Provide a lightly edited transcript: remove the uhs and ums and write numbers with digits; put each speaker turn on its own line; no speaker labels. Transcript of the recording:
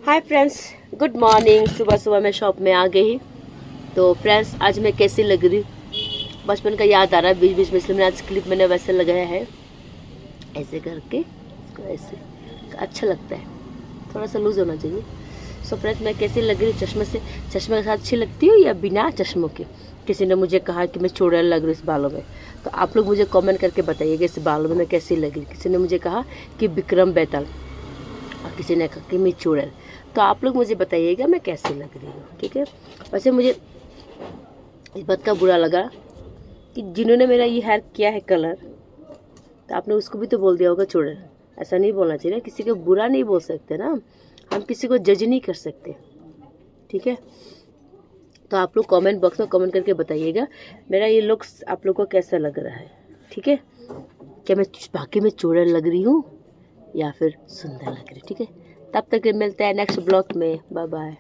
Hi friends, good morning. सुबह सुबह मैं शॉप में आ गई। तो फ्रेंड्स, आज मैं कैसी लग रही हूँ, बचपन का याद आ रहा है बीच बीच में, इसलिए मैंने आज क्लिप मैंने वैसे लगाया है, ऐसे करके इसको ऐसे अच्छा लगता है, थोड़ा सा लूज होना चाहिए। सो फ्रेंड्स, मैं कैसी लग रही हूँ चश्मे के साथ अच्छी लगती हूँ या बिना चश्मों के। किसी ने मुझे कहा कि मैं चुड़ैल लग रही हूँ इस बालों में, तो आप लोग मुझे कमेंट करके बताइएगा इस बालों में मैं कैसी लग रही। किसी ने मुझे कहा कि विक्रम बेताल और किसी ने कहा कि मैं चुड़ैल। तो आप लोग मुझे बताइएगा मैं कैसी लग रही हूँ, ठीक है। वैसे मुझे इस बात का बुरा लगा कि जिन्होंने मेरा ये हेयर किया है कलर, तो आपने उसको भी तो बोल दिया होगा चुड़ैल। ऐसा नहीं बोलना चाहिए ना, किसी को बुरा नहीं बोल सकते ना, हम किसी को जज नहीं कर सकते, ठीक है। तो आप लोग कमेंट बॉक्स में कमेंट करके बताइएगा मेरा ये लुक आप लोग को कैसा लग रहा है, ठीक है। क्या मैं बाकी में चुड़ैल लग रही हूँ या फिर सुंदर लग रही, ठीक है। तब तक मिलते हैं नेक्स्ट ब्लॉग में। Bye bye.